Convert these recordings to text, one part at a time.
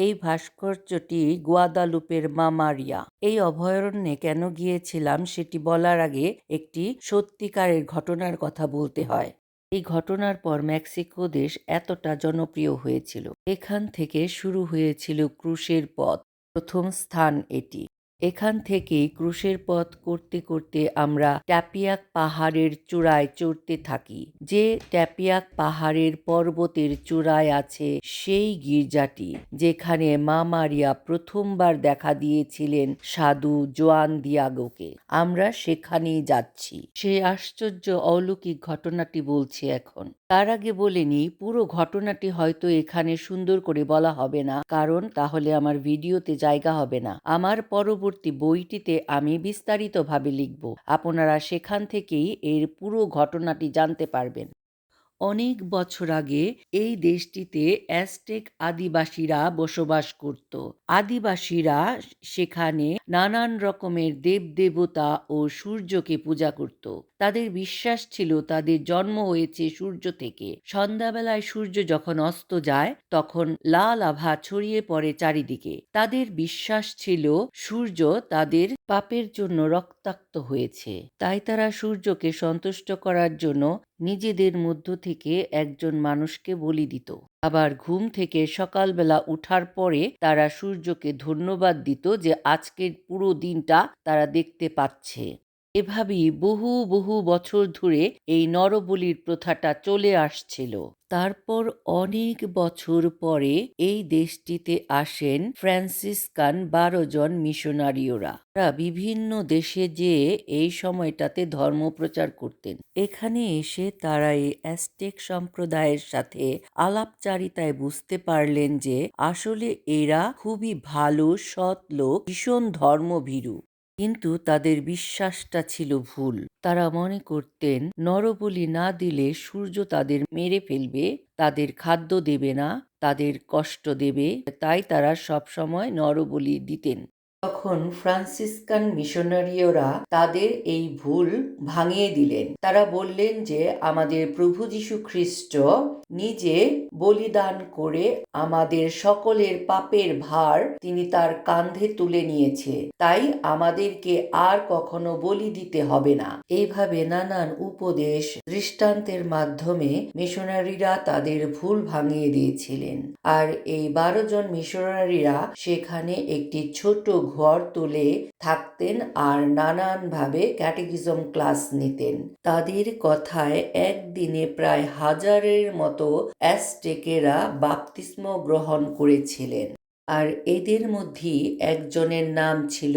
এই ভাস্কর্যটি গুয়াদালুপের মা মারিয়া। এই অভয়ারণ্যে কেন গিয়েছিলাম সেটি বলার আগে একটি সত্যিকারের ঘটনার কথা বলতে হয়। এই ঘটনার পর মেক্সিকো দেশ এতটা জনপ্রিয় হয়েছিল। এখান থেকে শুরু হয়েছিল ক্রুশের পথ। প্রথম স্থান এটি। এখান থেকেই ক্রুশের পথ করতে করতে আমরা ট্যাপিয়াক পাহাড়ের চূড়ায় চড়তে থাকি। যে ট্যাপিয়াক পাহাড়ের পর্বতের চূড়ায় আছে সেই গির্জাটি যেখানে মা মারিয়া প্রথমবার দেখা দিয়েছিলেন সাধু জোয়ান দিয়াগোকে। আমরা সেখানেই যাচ্ছি। সেই আশ্চর্য অলৌকিক ঘটনাটি বলছি এখন। তার আগে বলে নিই, পুরো ঘটনাটি হয়তো এখানে সুন্দর করে বলা হবে না, কারণ তাহলে আমার ভিডিওতে জায়গা হবে না। আমার পরবর্তী বইটিতে আমি বিস্তারিতভাবে লিখব, আপনারা সেখান থেকেই এর পুরো ঘটনাটি জানতে পারবেন। অনেক বছর আগে এই দেশটিতে অ্যাজটেক আদিবাসীরা বসবাস করত। আদিবাসীরা সেখানে নানান রকমের দেবদেবতা ও সূর্যকে পূজা করত। তাদের বিশ্বাস ছিল তাদের জন্ম হয়েছে সূর্য থেকে। সন্ধ্যাবেলায় সূর্য যখন অস্ত যায় তখন লাল আভা ছড়িয়ে পড়ে চারিদিকে। তাদের বিশ্বাস ছিল সূর্য তাদের পাপের জন্য রক্তাক্ত হয়েছে, তাই তারা সূর্যকে সন্তুষ্ট করার জন্য নিজেদের মধ্য থেকে একজন মানুষকে বলি দিত। আবার ঘুম থেকে সকালবেলা উঠার পরে তারা সূর্যকে ধন্যবাদ দিত যে আজকের পুরো দিনটা তারা দেখতে পাচ্ছে। এভাবেই বহু বহু বছর ধরে এই নরবলির প্রথাটা চলে আসছিল। তারপর অনেক বছর পরে এই দেশটিতে আসেন ফ্রান্সিসকান 12 জন মিশনারিওরা। তারা বিভিন্ন দেশে যেয়ে এই সময়টাতে ধর্ম প্রচার করতেন। এখানে এসে তারা এই অ্যাজটেক সম্প্রদায়ের সাথে আলাপচারিতায় বুঝতে পারলেন যে আসলে এরা খুবই ভালো, সৎ লোক, ভীষণ ধর্মভীরু। কিন্তু তাদের বিশ্বাসটা ছিল ভুল। তারা মনে করতেন নরবলি না দিলে সূর্য তাদের মেরে ফেলবে, তাদের খাদ্য দেবে না, তাদের কষ্ট দেবে, তাই তারা সবসময় নরবলি দিতেন। তখন ফ্রান্সিসকান মিশনারিওরা তাদের এই ভুল ভাঙিয়ে দিলেন। তারা বললেন যে আমাদের প্রভু যীশু খ্রিস্ট নিজে বলিদান করে আমাদের সকলের পাপের ভার তিনি তার কাঁধে তুলে নিয়েছে, তাই আমাদেরকে আর কখনো বলি দিতে হবে না। এইভাবে নানান উপদেশ দৃষ্টান্তের মাধ্যমে মিশনারিরা তাদের ভুল ভাঙিয়ে দিয়েছিলেন। আর এই 12 জন মিশনারিরা সেখানে একটি ছোট ঘর তুলে থাকতেন আর নানানভাবে ক্যাটেকিজম ক্লাস নিতেন। তাদের কথায় একদিনে প্রায় 1000-এর মতো অ্যাজটেকেরা বাপ্তিস্ম গ্রহণ করেছিলেন। আর এদের মধ্যেই একজনের নাম ছিল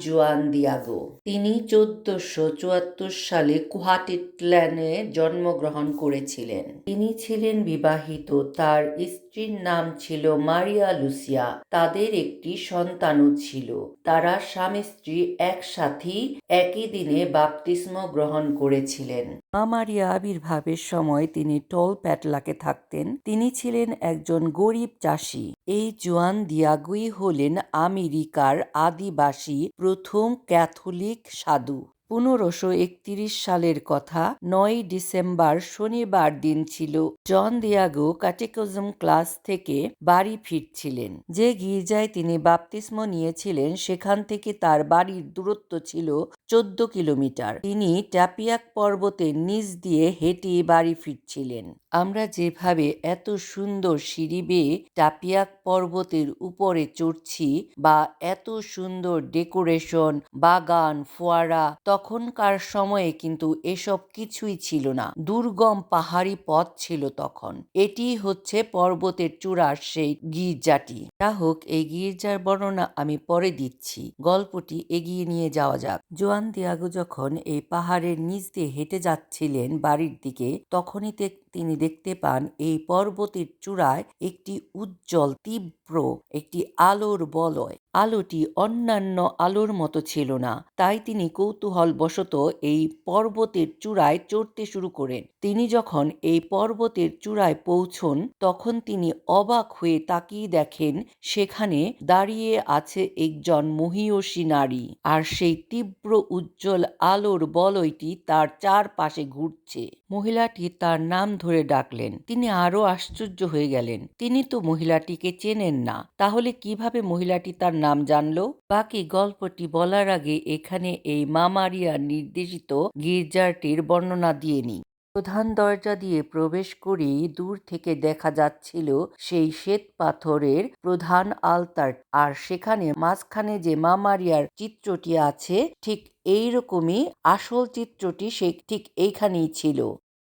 জোয়ান দিয়াগো। তিনি 1474 সালে কুহাটিটল্যানে জন্মগ্রহণ করেছিলেন। তিনি ছিলেন বিবাহিত। তার স্ত্রীর নাম ছিল মারিয়া লুসিয়া। তাদের একটি সন্তানও ছিল। তারা স্বামী স্ত্রী একসাথেই একই দিনে বাপ্তিস্ম গ্রহণ করেছিলেন। মা মারিয়া আবির্ভাবের সময় তিনি টল প্যাটলাকে থাকতেন। তিনি ছিলেন একজন গরিব চাষি। এই জোয়ান দিয়াগোই হলেন আমেরিকার আদিবাসী প্রথম ক্যাথলিক সাধু। 1531 সালের কথা। 9 ডিসেম্বর শনিবার দিন ছিল। জন দিয়াগো ক্যাটেকিজম ক্লাস থেকে বাড়ি ফিরছিলেন। যে গির্জায় তিনি বাপ্তিস্ম নিয়েছিলেন সেখান থেকে তার বাড়ির দূরত্ব ছিল 14 কিলোমিটার। তিনি ট্যাপিয়াক পর্বতের নিচ দিয়ে হেঁটে বাড়ি ফিরছিলেন। আমরা যেভাবে এত সুন্দর সিঁড়ি বেয়ে ট্যাপিয়াক পর্বতের উপরে চড়ছি বা এত সুন্দর ডেকোরেশন, বাগান, ফোয়ারা, তখনকার সময়ে কিন্তু এসব কিছুই ছিল না। দুর্গম পাহাড়ি পথ ছিল তখন। এটি হচ্ছে পর্বতের চূড়ার সেই গির্জাটি। যা হোক, এই গির্জার বর্ণনা আমি পরে দিচ্ছি। গল্পটি এগিয়ে নিয়ে যাওয়া যাক। জোয়ান দিয়াগো যখন এই পাহাড়ের নিচ দিয়ে হেঁটে যাচ্ছিলেন বাড়ির দিকে, তখনই তিনি দেখতে পান এই পর্বতের চূড়ায় একটি উজ্জ্বল তীব্র একটি আলোর বলয়। আলোটি অন্যান্য আলোর মতো ছিল না, তাই তিনি কৌতূহল বশত এই পর্বতের চূড়ায় চড়তে শুরু করেন। তিনি যখন এই পর্বতের চূড়ায় পৌঁছন তখন তিনি অবাক হয়ে তাকিয়ে দেখেন সেখানে দাঁড়িয়ে আছে একজন মহীয়সী নারী, আর সেই তীব্র উজ্জ্বল আলোর বলয়টি তার চারপাশে ঘুরছে। মহিলাটি তার নাম ধরে ডাকলেন। তিনি আরো আশ্চর্য হয়ে গেলেন। তিনি তো মহিলাটিকে চেনেন না, তাহলে কিভাবে মহিলাটি তার নাম জানল? বাকি গল্পটি বলার আগে এখানে এই মা মারিয়ার নির্দেশিত গির্জাটির বর্ণনা দিয়ে নিই। প্রধান দরজা দিয়ে প্রবেশ করেই দূর থেকে দেখা যাচ্ছিল সেই শ্বেত পাথরের প্রধান আলতার, আর সেখানে মাঝখানে যে মা মারিয়ার চিত্রটি আছে ঠিক এইরকমই আসল চিত্রটি ঠিক এইখানেই ছিল।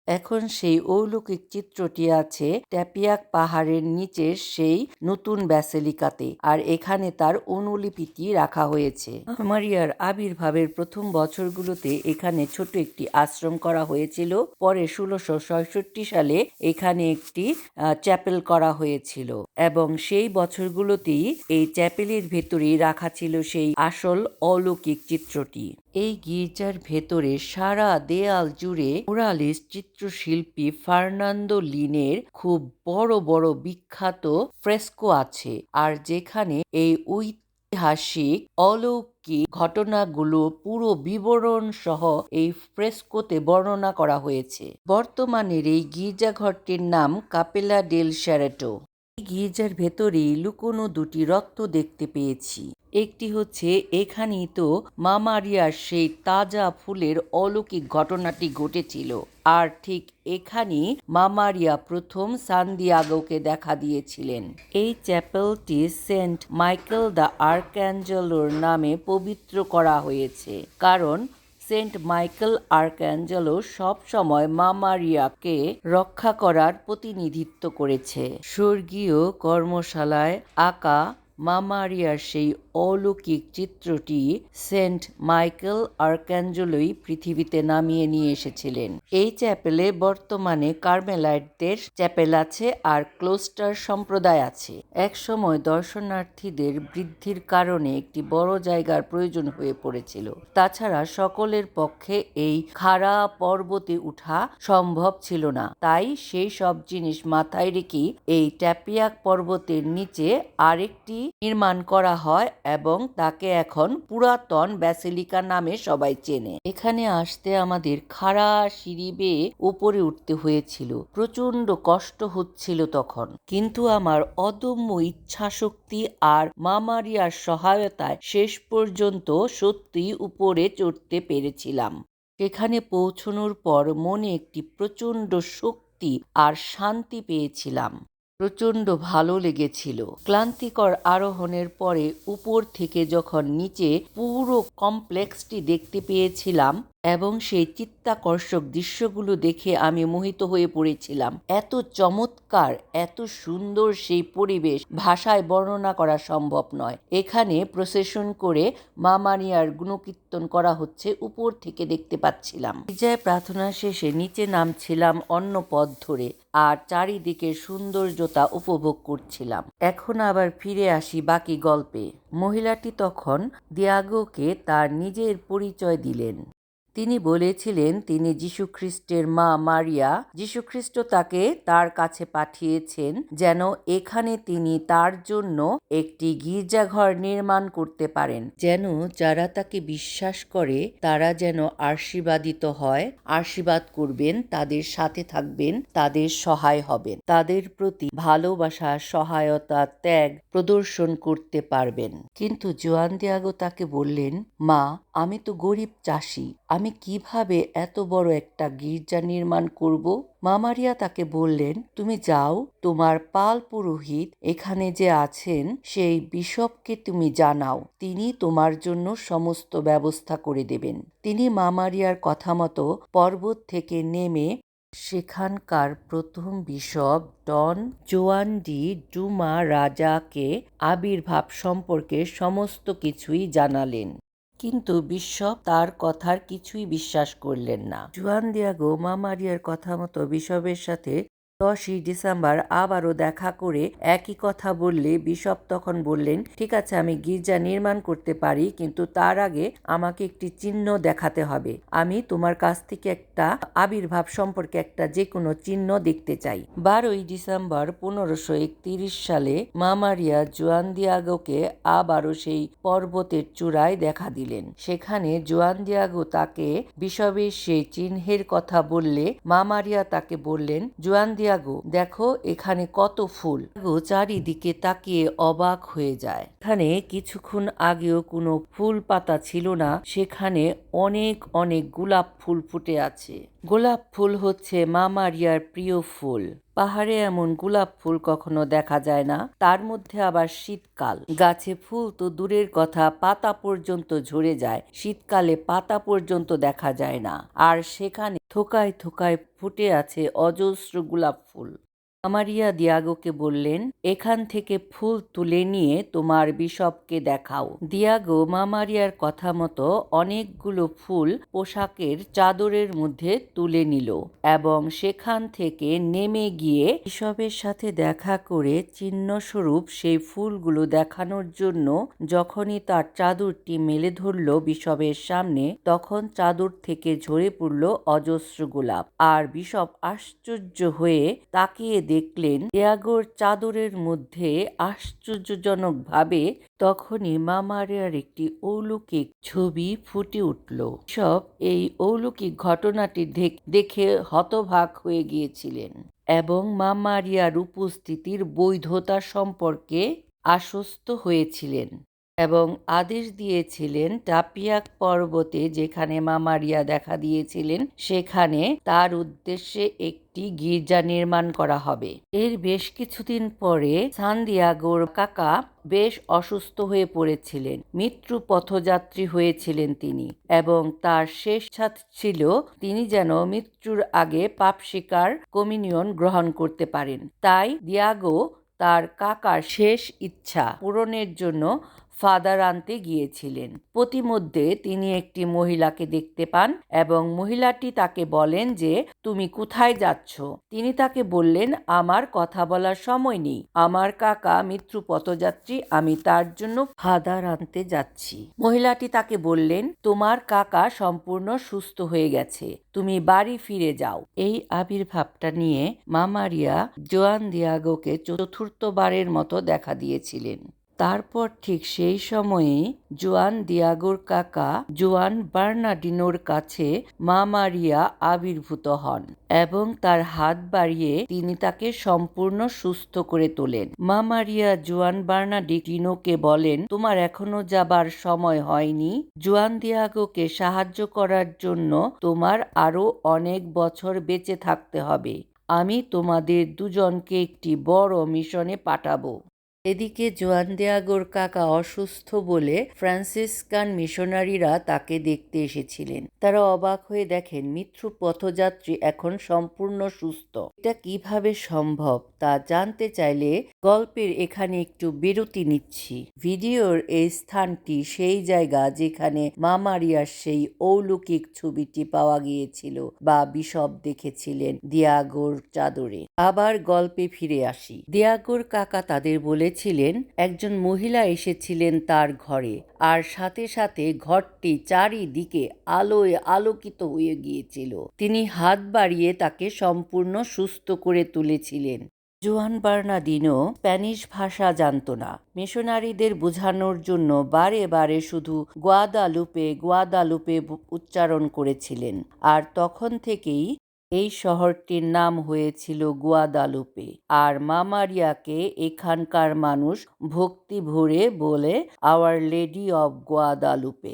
এখন সেই অলৌকিক চিত্রটি আছে ট্যাপিয়াক পাহাড়ের নিচের সেই নতুন ব্যাসিলিকাতে, আর এখানে তার অনুলিপিটি রাখা হয়েছে। মারিয়ার আবির্ভাবের প্রথম বছরগুলোতে এখানে ছোট একটি আশ্রম করা হয়েছিল। পরে 1666 সালে এখানে একটি চ্যাপেল করা হয়েছিল এবং সেই বছরগুলোতেই এই চ্যাপেলের ভেতরেই রাখা ছিল সেই আসল অলৌকিক চিত্রটি। এই গির্জার ভেতরে সারা দেয়াল জুড়ে মুরালিস্ট চিত্রশিল্পী ফার্নান্দো লিনের খুব বড় বড় বিখ্যাত ফ্রেস্কো আছে, আর যেখানে এই ঐতিহাসিক অলৌকিক ঘটনাগুলো পুরো বিবরণ সহ এই ফ্রেস্কোতে বর্ণনা করা হয়েছে। বর্তমানের এই গির্জাঘরটির নাম কাপেলা ডেল শ্যারেটো। এই গির্জার ভেতরেই লুকোনো দুটি রত্ন দেখতে পেয়েছি। একটি হচ্ছে এখানেই তো মা মারিয়ার সেই তাজা ফুলের অলৌকিক ঘটনাটি ঘটেছিল, আর ঠিক এখানেই মা মারিয়া প্রথম সান্দিয়াগোকে দেখা দিয়েছিলেন। এই চ্যাপেলটি সেন্ট মাইকেল দ্য আর্কাঞ্জেলোর নামে পবিত্র করা হয়েছে, কারণ সেন্ট মাইকেল আর্কাঞ্জেলো সব সময় মা মারিয়াকে রক্ষা করার প্রতিনিধিত্ব করেছে। স্বর্গীয় কর্মশালায় আঁকা মা মারিয়ার সেই অলৌকিক চিত্রটি সেন্ট মাইকেল আর্কাঞ্জেলোই পৃথিবীতে নামিয়ে নিয়ে এসেছিলেন। এই চ্যাপেলে বর্তমানে কার্মেলাইটদের চ্যাপেল আছে আর ক্লোস্টার সম্প্রদায় আছে। একসময় দর্শনার্থীদের বৃদ্ধির কারণে একটি বড় জায়গার প্রয়োজন হয়ে পড়েছিল। তাছাড়া সকলের পক্ষে এই খাড়া পর্বতে উঠা সম্ভব ছিল না, তাই সেই সব জিনিস মাথায় রেখে এই ট্যাপিয়াক পর্বতের নিচে আরেকটি নির্মাণ করা হয় এবং তাকে এখন পুরাতন ব্যাসিলিকা নামে সবাই চেনে। এখানে আসতে আমাদের খাড়া সিঁড়ি বেয়ে উপরে উঠতে হয়েছিল, প্রচন্ড কষ্ট হচ্ছিল তখন, কিন্তু আমার অদম্য ইচ্ছাশক্তি আর মা মারিয়ার সহায়তায় শেষ পর্যন্ত সত্যি উপরে চড়তে পেরেছিলাম। সেখানে পৌঁছানোর পর মনে একটি প্রচন্ড শক্তি আর শান্তি পেয়েছিলাম। প্রচন্ড ভালো লেগেছিল। ক্লান্তিকর আরোহণের পরে উপর থেকে যখন নিচে পুরো কমপ্লেক্সটি দেখতে পেয়েছিলাম এবং সেই চিত্তাকর্ষক দৃশ্যগুলো দেখে আমি মোহিত হয়ে পড়েছিলাম। এত চমৎকার, এত সুন্দর সেই পরিবেশ ভাষায় বর্ণনা করা সম্ভব নয়। এখানে প্রসেশন করে মা মারিয়ার গুণকীর্তন করা হচ্ছে, উপর থেকে দেখতে পাচ্ছিলাম। বিজয় প্রার্থনা শেষে নিচে নামছিলাম অন্য পথ ধরে, আর চারিদিকের সৌন্দর্যতা উপভোগ করছিলাম। এখন আবার ফিরে আসি বাকি গল্পে। মহিলাটি তখন দিয়াগোকে তার নিজের পরিচয় দিলেন। তিনি বলেছিলেন তিনি যীশুখ্রিস্টের মা মারিয়া। যীশুখ্রিস্ট তাকে তার কাছে পাঠিয়েছেন যেন এখানে তিনি তার জন্য একটি গির্জাঘর নির্মাণ করতে পারেন, যেন যারা তাকে বিশ্বাস করে তারা যেন আশীর্বাদিত হয়, আশীর্বাদ করবেন, তাদের সাথে থাকবেন, তাদের সহায় হবেন, তাদের প্রতি ভালোবাসা, সহায়তা, ত্যাগ প্রদর্শন করতে পারবেন। কিন্তু জোয়ান দিয়াগো তাকে বললেন, মা, আমি তো গরিব চাষি, আমি কিভাবে এত বড় একটা গির্জা নির্মাণ করব? মা মারিয়া তাকে বললেন, তুমি যাও, তোমার পাল পুরোহিত এখানে যে আছেন সেই বিশপকে তুমি জানাও, তিনি তোমার জন্য সমস্ত ব্যবস্থা করে দেবেন। তিনি মা মারিয়ার কথা মতো পর্বত থেকে নেমে সেখানকার প্রথম বিশপ ডন জোয়ান ডি ডুমা রাজাকে আবির্ভাব সম্পর্কে সমস্ত কিছুই জানালেন। কিন্তু বিশপ তার কথার কিছুই বিশ্বাস করলেন না। জুয়ান দিয়াগো মা মারিয়ার কথা মতো বিশপের সাথে 10ই ডিসেম্বর আবারও দেখা করে একই কথা বললে বিশপ তখন বললেন, ঠিক আছে, আমি গির্জা নির্মাণ করতে পারি, কিন্তু তার আগে আমাকে একটি চিহ্ন দেখাতে হবে। আমি তোমার কাছ থেকে একটা আবির্ভাব সম্পর্কে একটা যে কোনো চিহ্ন দেখতে চাই। 12ই ডিসেম্বর 1531 সালে মা মারিয়া জুয়ান দিয়াগোকে আবারও সেই পর্বতের চূড়ায় দেখা দিলেন। সেখানে জুয়ান দিয়াগো তাকে বিশপের সেই চিহ্নের কথা বললে মা মারিয়া তাকে বললেন, জুয়ান দিয়াগো, দেখো এখানে কত ফুল। চারিদিকে তাকিয়ে অবাক হয়ে যায়। এখানে কিছুক্ষণ আগেও কোনো ফুল পাতা ছিল না, সেখানে অনেক অনেক গোলাপ ফুল ফুটে আছে। গোলাপ ফুল হচ্ছে মা মারিয়ার প্রিয় ফুল। পাহাড়ে এমন গোলাপ ফুল কখনো দেখা যায় না, তার মধ্যে আবার শীতকাল। গাছে ফুল তো দূরের কথা, পাতা পর্যন্ত ঝরে যায়। শীতকালে পাতা পর্যন্ত দেখা যায় না, আর সেখানে থোকায় থোকায় ফুটে আছে অজস্র গোলাপ ফুল। মারিয়া দিয়াগোকে বললেন, এখান থেকে ফুল তুলে নিয়ে তোমার বিশপকে দেখাও। দিয়াগো মা মারিয়ার কথা মতো অনেকগুলো ফুল পোশাকের চাদরের মধ্যে তুলে নিল এবং সেখান থেকে নেমে গিয়ে বিশপের সাথে দেখা করে চিহ্নস্বরূপ সেই ফুলগুলো দেখানোর জন্য যখনই তার চাদরটি মেলে ধরল বিশপের সামনে, তখন চাদর থেকে ঝরে পড়ল অজস্র গোলাপ। আর বিশপ আশ্চর্য হয়ে তাকিয়ে দেখলেন দিয়াগোর চাদরের মধ্যে আশ্চর্যজনকভাবে তখনই মা মারিয়ার একটি অলৌকিক ছবি ফুটে উঠল। বিশপ এই অলৌকিক ঘটনাটি দেখে হতবাক হয়ে গিয়েছিলেন এবং মা মারিয়ার উপস্থিতির বৈধতা সম্পর্কে আশ্বস্ত হয়েছিলেন এবং আদেশ দিয়েছিলেন টাপিয়াক পর্বতে যেখানে মা মারিয়া দেখা দিয়েছিলেন সেখানে তার উদ্দেশ্যে একটি গির্জা নির্মাণ করা হবে। এর বেশ কিছুদিন পরে সান্তিয়াগোর কাকা বেশ অসুস্থ হয়ে পড়েছিলেন। মৃত্যু পথযাত্রী হয়েছিলেন তিনি এবং তার শেষ ইচ্ছা ছিল তিনি যেন মৃত্যুর আগে পাপ স্বীকার কমিউনিয়ন গ্রহণ করতে পারেন। তাই দিয়াগো তার কাকার শেষ ইচ্ছা পূরণের জন্য ফাদার আনতে গিয়েছিলেন। প্রতিমধ্যে তিনি একটি মহিলাকে দেখতে পান এবং মহিলাটি তাকে বলেন যে, তুমি কোথায় যাচ্ছ? তিনি তাকে বললেন, আমার কথা বলার সময় নেই, আমার কাকা মৃত্যু পথযাত্রী, আমি তার জন্য ফাদার আনতে যাচ্ছি। মহিলাটি তাকে বললেন, তোমার কাকা সম্পূর্ণ সুস্থ হয়ে গেছে, তুমি বাড়ি ফিরে যাও। এই আবির্ভাবটা নিয়ে মা মারিয়া জোয়ান দিয়াগোকে চতুর্থবারের মতো দেখা দিয়েছিলেন। তারপর ঠিক সেই সময়ে জোয়ান দিয়াগোর কাকা জোয়ান বার্নার্ডিনোর কাছে মা মারিয়া আবির্ভূত হন এবং তার হাত বাড়িয়ে তিনি তাকে সম্পূর্ণ সুস্থ করে তোলেন। মা মারিয়া জোয়ান বার্নার্ডিনোকে বলেন, তোমার এখনো যাবার সময় হয়নি। জোয়ান দিয়াগোকে সাহায্য করার জন্য তোমার আরো অনেক বছর বেঁচে থাকতে হবে। আমি তোমাদের দুজনকে একটি বড় মিশনে পাঠাবো। এদিকে জোয়ান দিয়াগোর কাকা অসুস্থ বলে ফ্রান্সিসকান মিশনারিরা তাকে দেখতে এসেছিলেন। তারা অবাক হয়ে দেখেন মৃত্যু পথযাত্রী এখন সম্পূর্ণ সুস্থ। এটা কিভাবে সম্ভব তা জানতে চাইলে গল্পের এখানে একটু বিরতি নিচ্ছি। ভিডিওর এই স্থানটি সেই জায়গা যেখানে মা মারিয়ার সেই অলৌকিক ছবিটি পাওয়া গিয়েছিল বা বিশপ দেখেছিলেন দিয়াগোর চাদরে। আবার গল্পে ফিরে আসি। দিয়াগোর কাকা তাদের বলেছিলেন একজন মহিলা এসেছিলেন তার ঘরে, আর সাথে সাথে ঘরটি চারিদিকে আলোয় আলোকিত হয়ে গিয়েছিল। তিনি হাত বাড়িয়ে তাকে সম্পূর্ণ সুস্থ করে তুলেছিলেন। জোয়ান বার্নার্ডিনো স্প্যানিশ ভাষা জানত না। মিশনারিদের বোঝানোর জন্য বারে বারে শুধু গুয়াদালুপে গুয়াদালুপে উচ্চারণ করেছিলেন, আর তখন থেকেই এই শহরটির নাম হয়েছিল গুয়াদালুপে। আর মা মারিয়াকে এখানকার মানুষ ভক্তি ভরে বলে আওয়ার লেডি অব গুয়াদালুপে।